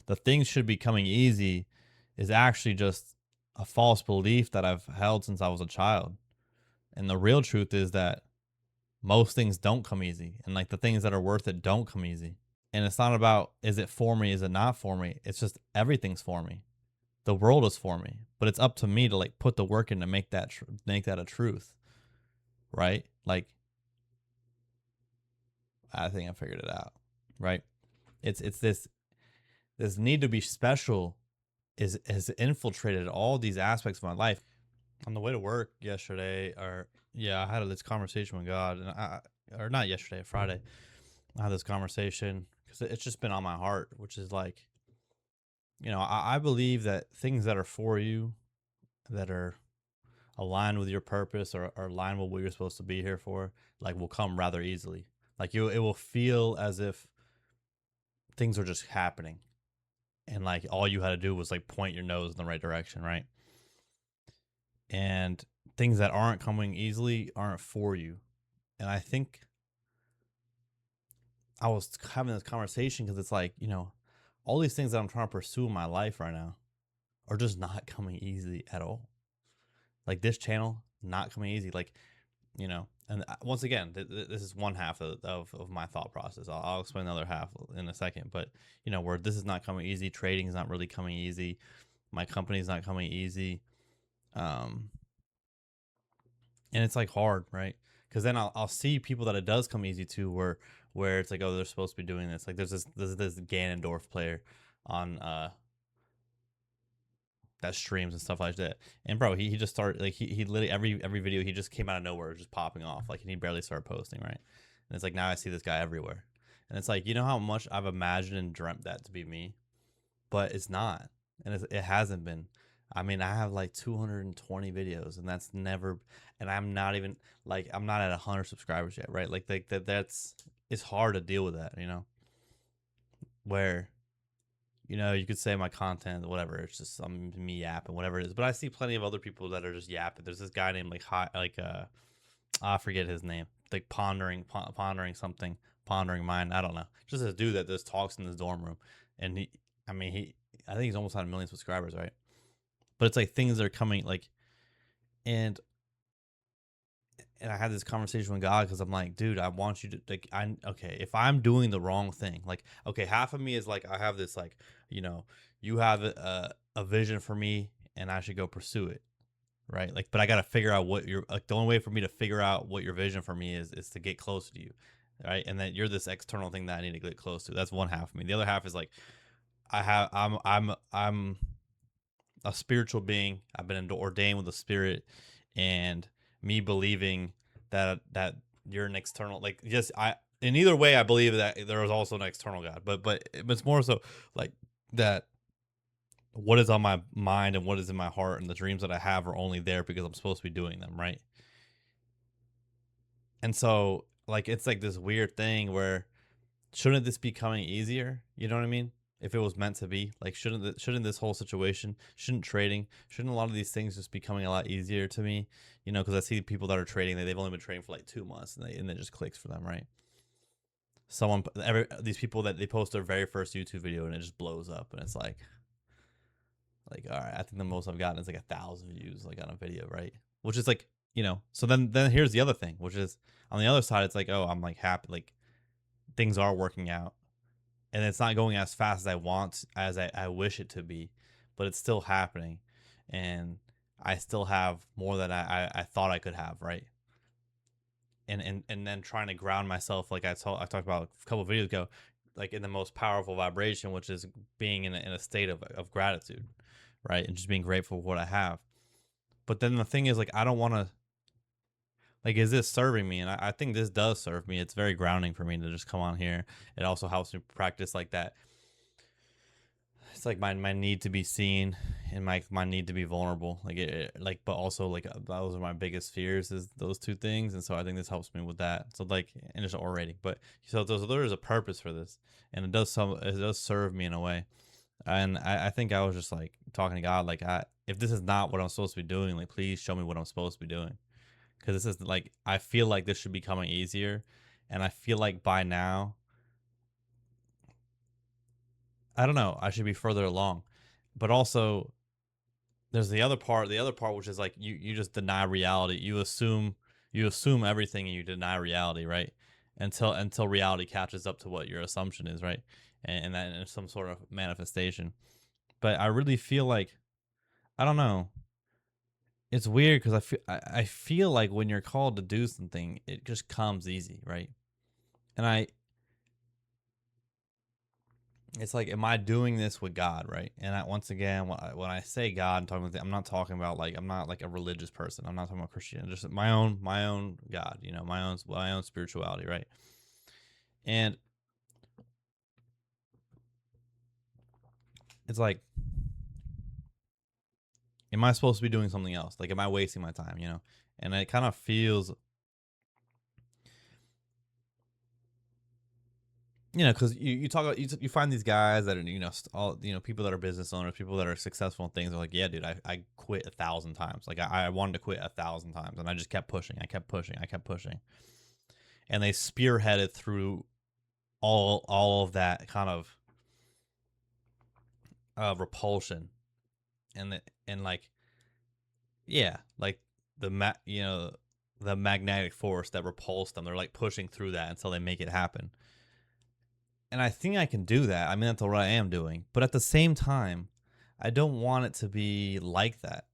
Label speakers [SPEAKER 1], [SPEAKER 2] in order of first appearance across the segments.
[SPEAKER 1] the things should be coming easy is actually just a false belief that I've held since I was a child. And the real truth is that most things don't come easy. And like the things that are worth it don't come easy. And it's not about, is it for me? Is it not for me? It's just everything's for me. The world is for me, but it's up to me to like put the work in to make that a truth. Right? Like, I think I figured it out. Right? It's this need to be special has infiltrated all these aspects of my life. On the way to work yesterday, or yeah, I had this conversation with God, and or not yesterday, Friday, I had this conversation because it's just been on my heart, which is like, I believe that things that are for you, that are aligned with your purpose or aligned with what you're supposed to be here for, like will come rather easily. Like it will feel as if things are just happening, and like all you had to do was like point your nose in the right direction, right? And things that aren't coming easily aren't for you. And I think I was having this conversation because it's like, all these things that I'm trying to pursue in my life right now are just not coming easy at all. Like this channel, not coming easy. Like, and once again, this is one half of my thought process. I'll explain the other half in a second. But, where this is not coming easy, trading is not really coming easy. My company is not coming easy. And it's like hard, right? Because then I'll see people that it does come easy to, where it's like, oh, they're supposed to be doing this. Like there's this Ganondorf player on that streams and stuff like that. And bro, he just started like he literally every video he just came out of nowhere, just popping off. Like, and he barely started posting, right? And it's like now I see this guy everywhere. And it's like, how much I've imagined and dreamt that to be me, but it's not. And it hasn't been. I mean, I have like 220 videos, and that's never, and I'm not even like, I'm not at 100 subscribers yet, right? Like that's, it's hard to deal with that, where, you could say my content, whatever, it's just me yapping, whatever it is. But I see plenty of other people that are just yapping. There's this guy named I forget his name, like pondering something, pondering mind. I don't know. Just a dude that just talks in his dorm room, and I think he's almost had 1 million subscribers, right? But it's like things are coming, like, and I had this conversation with God because I'm like, dude, I want you to like, okay, if I'm doing the wrong thing, like, okay, half of me is like, I have this like, you have a vision for me, and I should go pursue it, right? Like, but I got to figure out what your like the only way for me to figure out what your vision for me is to get closer to you, right? And then you're this external thing that I need to get close to. That's one half of me. The other half is like, I'm a spiritual being. I've been ordained with the spirit, and me believing that you're an external, like, just in either way I believe that there is also an external God, but it's more so like that what is on my mind and what is in my heart and the dreams that I have are only there because I'm supposed to be doing them, right? And so like it's like this weird thing where shouldn't this be coming easier? You know what I mean? If it was meant to be, like, shouldn't this whole situation, shouldn't trading, shouldn't a lot of these things just be coming a lot easier to me? Because I see people that are trading, they've only been trading for like 2 months, and it just clicks for them, right? These people that they post their very first YouTube video and it just blows up, and it's like, all right, I think the most I've gotten is like 1,000 views, like on a video, right? Which is like, So then here's the other thing, which is on the other side, it's like, oh, I'm like happy, like things are working out, and it's not going as fast as I want, as I wish it to be, but it's still happening, and I still have more than I thought I could have, right? And then trying to ground myself, like I talked about a couple of videos ago, like in the most powerful vibration, which is being in a state of gratitude, right? And just being grateful for what I have. But then the thing is, like, I don't want to, like, is this serving me? And I think this does serve me. It's very grounding for me to just come on here. It also helps me practice like that. It's like my need to be seen, and my need to be vulnerable, like but also like those are my biggest fears, is those two things. And so I think this helps me with that. So like, and it's orating, but so there is a purpose for this, and it does serve me in a way. And I think I was just like talking to God, like, if this is not what I'm supposed to be doing, like, please show me what I'm supposed to be doing, because this is like, I feel like this should be coming easier, and I feel like by now I don't know, I should be further along. But also there's the other part which is like you just deny reality. You assume everything and you deny reality, right? Until reality catches up to what your assumption is, right? And that is some sort of manifestation. But I really feel like, I don't know. It's weird because I feel like when you're called to do something, it just comes easy, right? And it's like, am I doing this with God, right? And once again, when I say God, I'm not talking about like, I'm not like a religious person. I'm not talking about Christianity. Just my own God, you know, my own spirituality, right? And it's like, am I supposed to be doing something else? Like, am I wasting my time? You know? And it kind of feels, you know, because you talk about, you find these guys that are, you know, all, you know, people that are business owners, people that are successful in things are like, yeah, dude, I quit 1,000 times. Like I wanted to quit 1,000 times, and I just kept pushing. I kept pushing, and they spearheaded through all of that kind of repulsion, and like, yeah, like you know, the magnetic force that repulsed them. They're like pushing through that until they make it happen. And I think I can do that. I mean, that's what I am doing. But at the same time, I don't want it to be like that.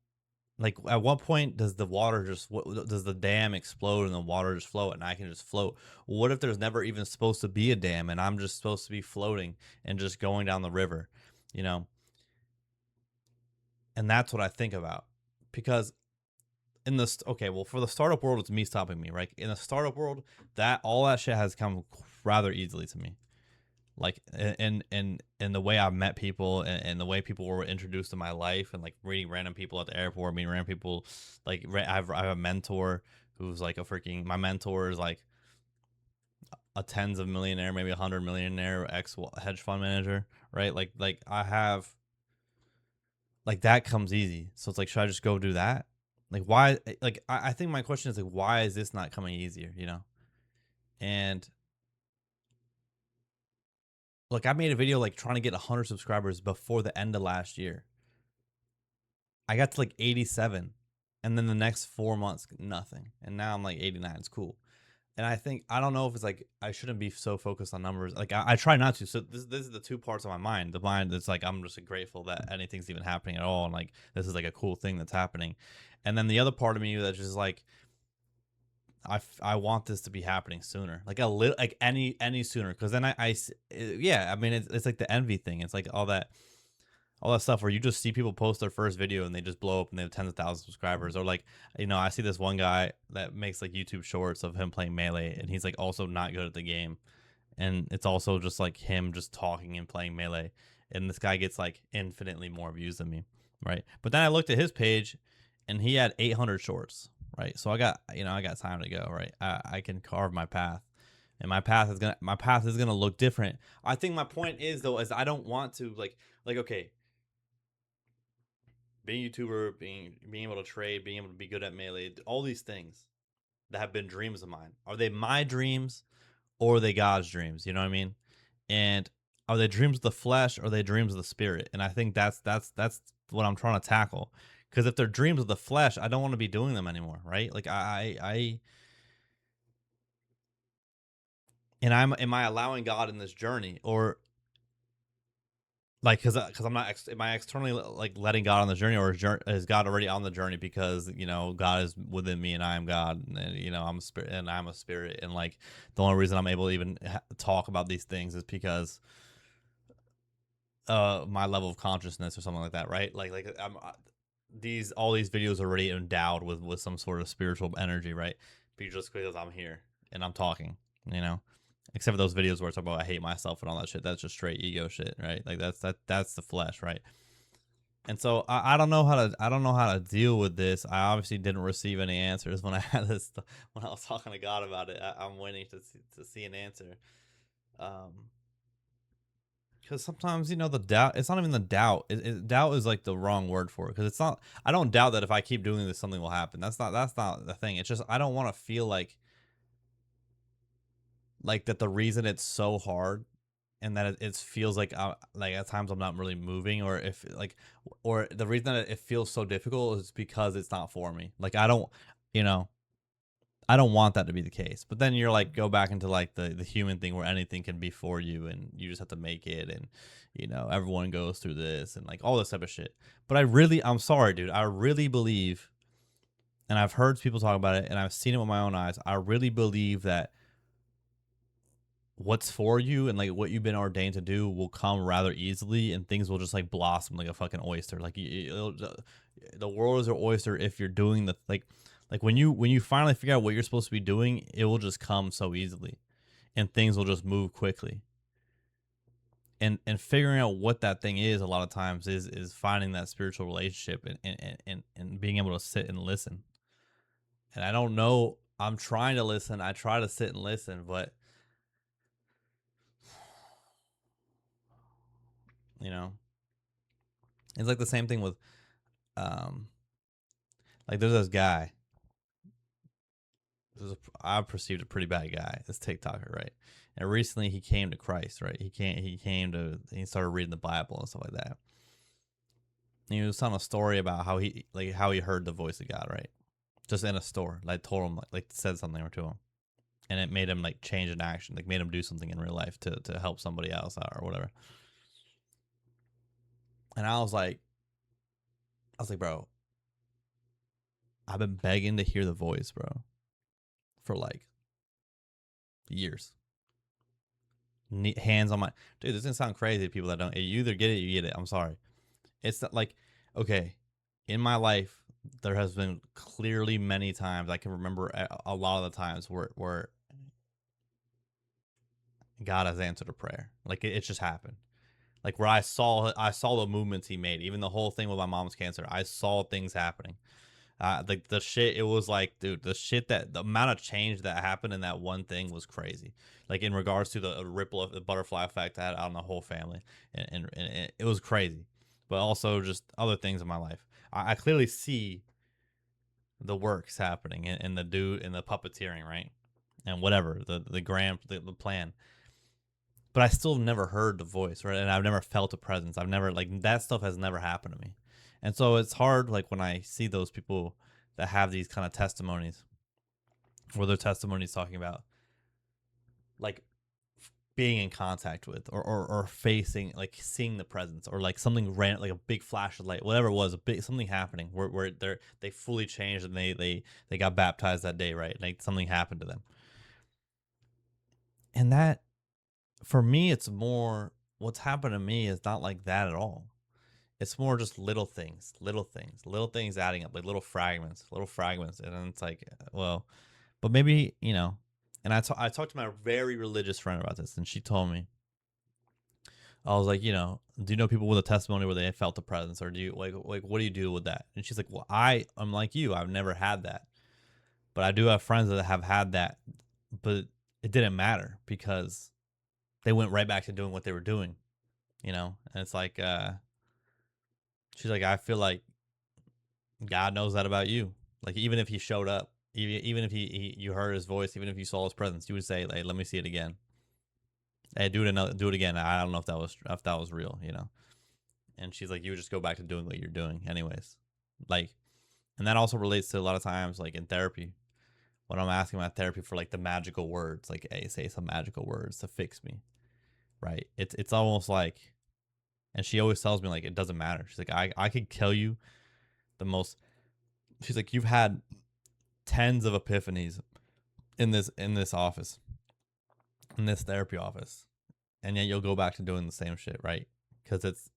[SPEAKER 1] Like, at what point does the water just, does the dam explode and the water just float and I can just float? What if there's never even supposed to be a dam and I'm just supposed to be floating and just going down the river, you know? And that's what I think about. Because in the, okay, well, for the startup world, it's me stopping me, right? In the startup world, that all that shit has come rather easily to me. Like, in the way I've met people, and the way people were introduced to my life, and like meeting random people at the airport, meeting random people, like I have a mentor who's like a freaking, my mentor is like a tens of millionaire, maybe 100 millionaire ex hedge fund manager, right? Like I have, like, that comes easy. So it's like, should I just go do that? Like, why? Like, I think my question is like, why is this not coming easier? You know? And look, I made a video like trying to get 100 subscribers before the end of last year. I got to like 87, and then the next 4 months, nothing. And now I'm like 89. It's cool. And I think, I don't know if it's like I shouldn't be so focused on numbers. Like, I try not to. So this is the two parts of my mind. The mind that's like, I'm just grateful that anything's even happening at all, and like this is like a cool thing that's happening. And then the other part of me that's just like, I want this to be happening sooner, like a little, like any sooner, because then yeah, I mean, it's like the envy thing. It's like all that stuff where you just see people post their first video and they just blow up and they have tens of thousands of subscribers. Or like, you know, I see this one guy that makes like YouTube shorts of him playing Melee, and he's like also not good at the game, and it's also just like him just talking and playing Melee, and this guy gets like infinitely more views than me, right? But then I looked at his page, and he had 800 shorts, right? So I got, you know, I got time to go, right? I can carve my path, and my path is gonna look different. I think my point is, though, is I don't want to like, okay, being a YouTuber, being able to trade, being able to be good at Melee, all these things that have been dreams of mine. Are they my dreams, or are they God's dreams? You know what I mean? And are they dreams of the flesh, or are they dreams of the spirit? And I think that's what I'm trying to tackle. Because if they're dreams of the flesh, I don't want to be doing them anymore, right? Like, and am I allowing God in this journey, or like, because I'm not am I externally like letting God on the journey, or is God already on the journey, because, you know, God is within me and I am God, and you know, I'm a spirit and I'm a spirit, and like the only reason I'm able to even talk about these things is because my level of consciousness or something like that, right? Like I'm these all these videos are already endowed with some sort of spiritual energy, right? But just because I'm here and I'm talking, you know. Except for those videos where it's about I hate myself and all that shit. That's just straight ego shit, right? Like that's the flesh, right? And so I don't know how to deal with this. I obviously didn't receive any answers when I had this, when I was talking to God about it. I'm waiting to see an answer. Because sometimes, you know, the doubt, it's not even the doubt. Doubt is like the wrong word for it, because it's not, I don't doubt that if I keep doing this, something will happen. That's not the thing. It's just, I don't want to feel like that the reason it's so hard and that it feels like at times I'm not really moving, or if like, or the reason that it feels so difficult is because it's not for me. Like I don't, you know, I don't want that to be the case. But then you're like, go back into like the human thing where anything can be for you and you just have to make it. And, you know, everyone goes through this and like all this type of shit. But I'm sorry, dude. I really believe, and I've heard people talk about it and I've seen it with my own eyes. I really believe that what's for you and like what you've been ordained to do will come rather easily, and things will just like blossom like a fucking oyster. Like the world is an oyster if you're doing the like when you finally figure out what you're supposed to be doing, it will just come so easily, and things will just move quickly. And figuring out what that thing is a lot of times is finding that spiritual relationship and being able to sit and listen. And I don't know, I'm trying to listen. I try to sit and listen, but you know, it's like the same thing with um like there's this guy. I perceived a pretty bad guy, this TikToker, right? And recently he came to Christ, right? He started reading the Bible and stuff like that. And he was telling a story about how he heard the voice of God, right? Just in a store, like told him like said something to him, and it made him like change an action, like made him do something in real life to help somebody else out or whatever. And I was like, bro, I've been begging to hear the voice, bro, for like years. Hands on my dude. This is gonna sound crazy to people that don't. You either get it, you get it. I'm sorry. It's not like, okay, in my life there has been clearly many times I can remember a lot of the times where God has answered a prayer. Like it just happened. Like where I saw the movements he made. Even the whole thing with my mom's cancer, I saw things happening. The shit, it was like, dude, the amount of change that happened in that one thing was crazy. Like in regards to the ripple of the butterfly effect that had on the whole family, and it was crazy. But also just other things in my life, I clearly see the works happening and the dude and the puppeteering, right, and whatever the plan. But I still never heard the voice, right, and I've never felt a presence. I've never like that stuff has never happened to me, and so it's hard like when I see those people that have these kind of testimonies, where their testimonies talking about like being in contact with or facing like seeing the presence or like something ran like a big flash of light, whatever it was, a big something happening where they fully changed and they got baptized that day, right, like something happened to them. And that, for me, it's more, what's happened to me is not like that at all. It's more just little things adding up, like little fragments. And then it's like, well, but maybe, you know, and I talked to my very religious friend about this, and she told me, I was like, you know, do you know people with a testimony where they felt the presence, or do you like what do you do with that? And she's like, well, I'm like you, I've never had that, but I do have friends that have had that, but it didn't matter because they went right back to doing what they were doing, you know. And it's like, she's like, I feel like God knows that about you. Like even if he showed up, even if he you heard his voice, even if you saw his presence, you would say, "Hey, let me see it again. Hey, do it again." I don't know if that was real, you know. And she's like, you would just go back to doing what you're doing, anyways. Like, and that also relates to a lot of times, like in therapy, when I'm asking my therapy for like the magical words, like, hey, say some magical words to fix me, right? It's almost like, and she always tells me like it doesn't matter. She's like, I could tell you the most. She's like, you've had tens of epiphanies in this office, in this therapy office, and yet you'll go back to doing the same shit, right? Because it's,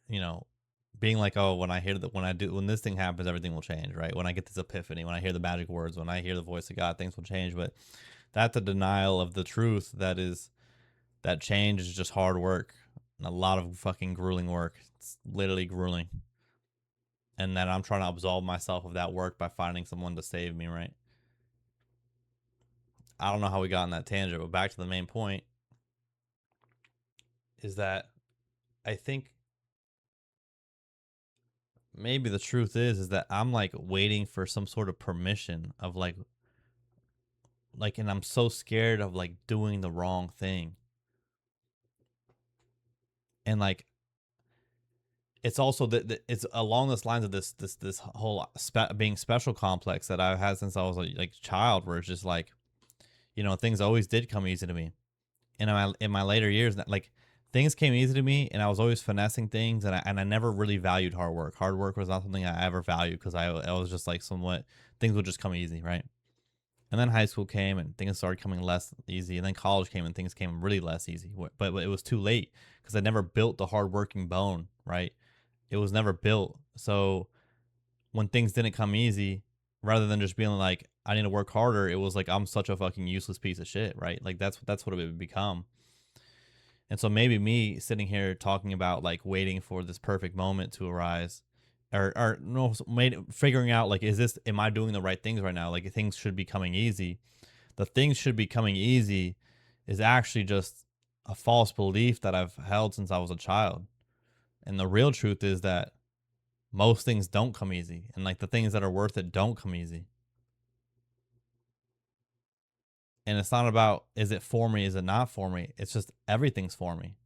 [SPEAKER 1] you know, being like, oh, when this thing happens, everything will change, right? When I get this epiphany, when I hear the magic words, when I hear the voice of God, things will change. But that's a denial of the truth. That change is just hard work, and a lot of fucking grueling work. It's literally grueling. And then I'm trying to absolve myself of that work by finding someone to save me, right? I don't know how we got on that tangent, but back to the main point is that I think maybe the truth is that I'm like waiting for some sort of permission of like like, and I'm so scared of like doing the wrong thing. And like, it's also that it's along this lines of this whole being special complex that I've had since I was a like child, where it's just like, things always did come easy to me. And in my later years, like, things came easy to me, and I was always finessing things, and I never really valued hard work. Hard work was not something I ever valued, because I was just like, somewhat, things would just come easy, right? And then high school came, and things started coming less easy, and then college came, and things came really less easy. But it was too late, because I never built the hardworking bone, right? It was never built. So when things didn't come easy, rather than just being like, I need to work harder, it was like, I'm such a fucking useless piece of shit, right? Like, that's what it would become. And so maybe me sitting here talking about like waiting for this perfect moment to arise, or no, figuring out like, am I doing the right things right now? Like, things should be coming easy. The things should be coming easy is actually just a false belief that I've held since I was a child. And the real truth is that most things don't come easy, and like, the things that are worth it don't come easy. And it's not about, is it for me, is it not for me? It's just, everything's for me.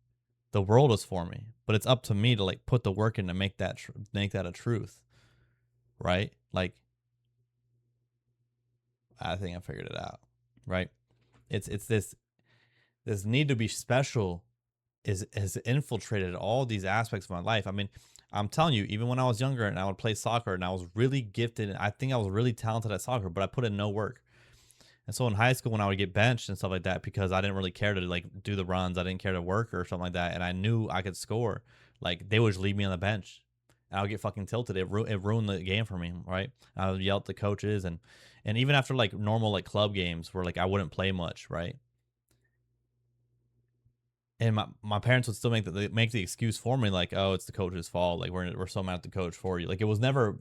[SPEAKER 1] The world is for me, but it's up to me to like put the work in to make that a truth, right? Like, I think I figured it out, right? It's this need to be special is has infiltrated all these aspects of my life. I mean, I'm telling you, even when I was younger and I would play soccer and I was really gifted, and I think I was really talented at soccer, but I put in no work. And so in high school, when I would get benched and stuff like that, because I didn't really care to like do the runs, I didn't care to work or something like that, and I knew I could score, like, they would just leave me on the bench, and I would get fucking tilted. It ruined the game for me, right? And I would yell at the coaches, and even after like normal like club games where like I wouldn't play much, right? And my parents would still make the excuse for me, like, oh, it's the coach's fault, like, we're so mad at the coach for you. Like, it was never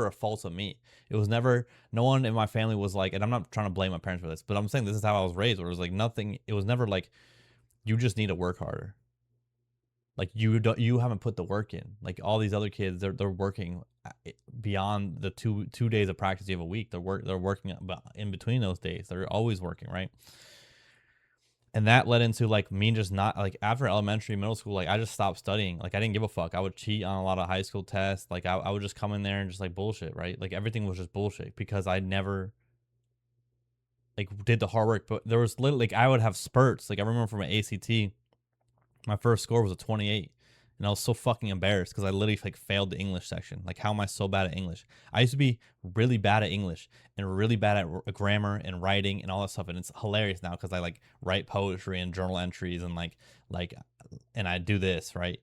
[SPEAKER 1] a fault of me. It was never, no one in my family was like, and I'm not trying to blame my parents for this, but I'm saying this is how I was raised, where it was like nothing, it was never like, you just need to work harder. Like, you haven't put the work in. Like, all these other kids, they're working beyond the two days of practice you have a week. They're working in between those days. They're always working, right? And that led into like me just not, like, after elementary, middle school, like, I just stopped studying. Like, I didn't give a fuck. I would cheat on a lot of high school tests. Like, I would just come in there and just like bullshit, right? Like, everything was just bullshit, because I never like did the hard work. But there was literally, like, I would have spurts. Like, I remember from an ACT, my first score was a 28. And I was so fucking embarrassed, because I literally like failed the English section. Like, how am I so bad at English? I used to be really bad at English and really bad at grammar and writing and all that stuff. And it's hilarious now, because I like write poetry and journal entries, and like, and I do this, right?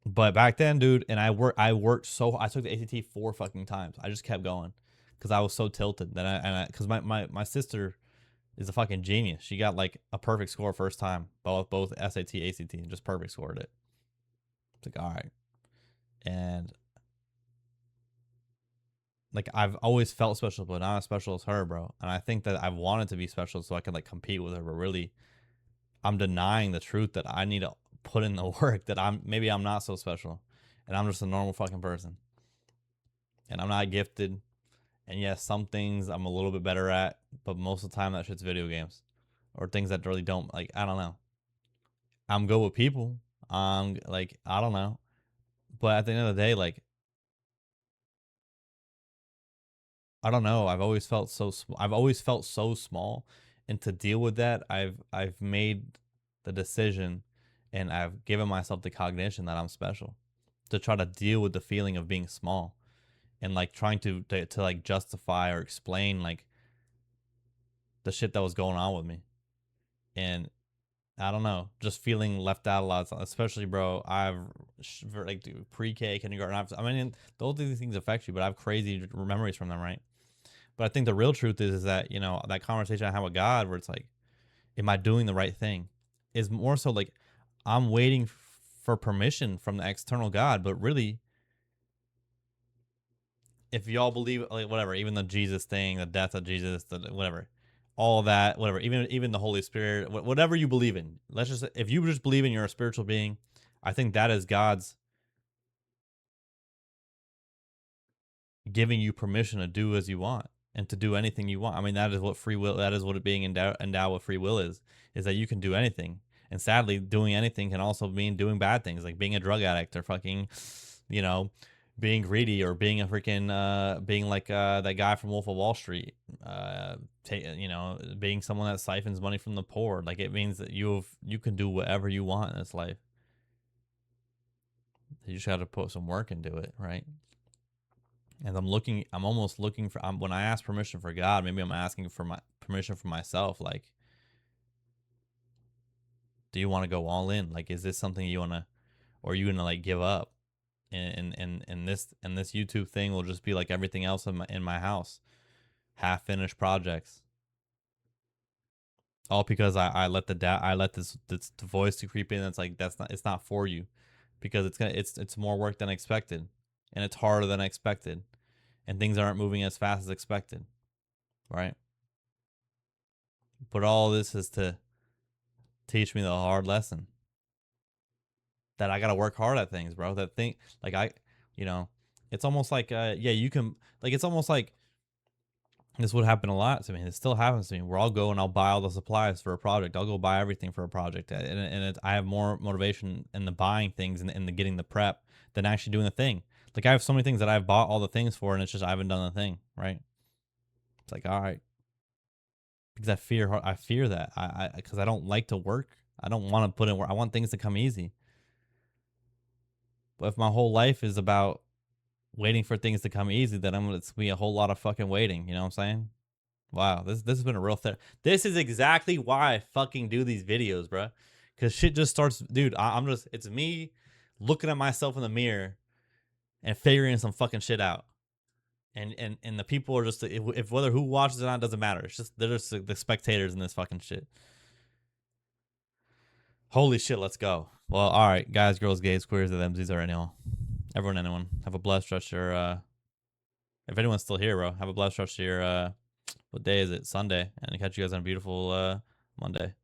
[SPEAKER 1] But back then, dude, and I worked so, I took the ACT 4 fucking times. I just kept going, because I was so tilted. Then because my sister is a fucking genius. She got like a perfect score first time, both SAT, ACT, just perfect scored it. It's like, all right. And like, I've always felt special, but not as special as her, bro. And I think that I've wanted to be special so I could like compete with her, but really, I'm denying the truth that I need to put in the work, that I'm not so special, and I'm just a normal fucking person, and I'm not gifted. And yes, some things I'm a little bit better at, but most of the time that shit's video games or things that really don't, like, I don't know. I'm good with people. Like, I don't know. But at the end of the day, like, I don't know. I've always felt so small, and to deal with that, I've made the decision, and I've given myself the cognition that I'm special, to try to deal with the feeling of being small, and like trying to like justify or explain like the shit that was going on with me. And I don't know, just feeling left out a lot, especially, bro. I've for like pre-K, kindergarten. I mean, those these things affect you, but I have crazy memories from them, right? But I think the real truth is that, that conversation I have with God, where it's like, am I doing the right thing? Is more so like, I'm waiting for permission from the external God. But really, if y'all believe, like, whatever, even the Jesus thing, the death of Jesus, the whatever, all that, whatever, even the Holy Spirit, whatever you believe in, if you just believe in you're a spiritual being, I think that is God's giving you permission to do as you want. and to do anything you want. I mean, that is what free will. That is what it being endowed with free will is that you can do anything. And sadly, doing anything can also mean doing bad things, like being a drug addict or fucking, you know, being greedy or being a freaking being like that guy from Wolf of Wall Street, being someone that siphons money from the poor. Like it means that you can do whatever you want in this life. You just got to put some work into it, right? And I'm almost looking for. When I ask permission for God, maybe I'm asking for my permission for myself. Like, do you want to go all in? Like, is this something you want to, or are you gonna like give up? And this YouTube thing will just be like everything else in my house, half finished projects. All because I let this voice to creep in. It's like it's not for you, because it's more work than expected, and it's harder than expected, and things aren't moving as fast as expected, right? But all this is to teach me the hard lesson that I gotta work hard at things, bro. That thing, like it's almost like you can, like, it's almost like this would happen a lot to me. It still happens to me where I'll go and I'll buy all the supplies for a project. I'll go buy everything for a project, and I have more motivation in the buying things and the getting the prep than actually doing the thing. Like I have so many things that I've bought all the things for, and it's just I haven't done the thing, right? It's like, all right, because I fear that because I don't like to work. I don't want to put in work. I want things to come easy. But if my whole life is about waiting for things to come easy, then it's gonna be a whole lot of fucking waiting. You know what I'm saying? Wow, this has been a real thing. This is exactly why I fucking do these videos, bro. Cause shit just starts, dude. I'm just, it's me looking at myself in the mirror and figuring some fucking shit out. And the people are just, if whether who watches it or not doesn't matter. It's just they're just the spectators in this fucking shit. Holy shit, let's go. Well, all right, guys, girls, gays, queers, themsies, or anyone, everyone, anyone, have a blessed rest of your. If anyone's still here, bro, have a blessed rest of your. What day is it? Sunday, and catch you guys on a beautiful Monday.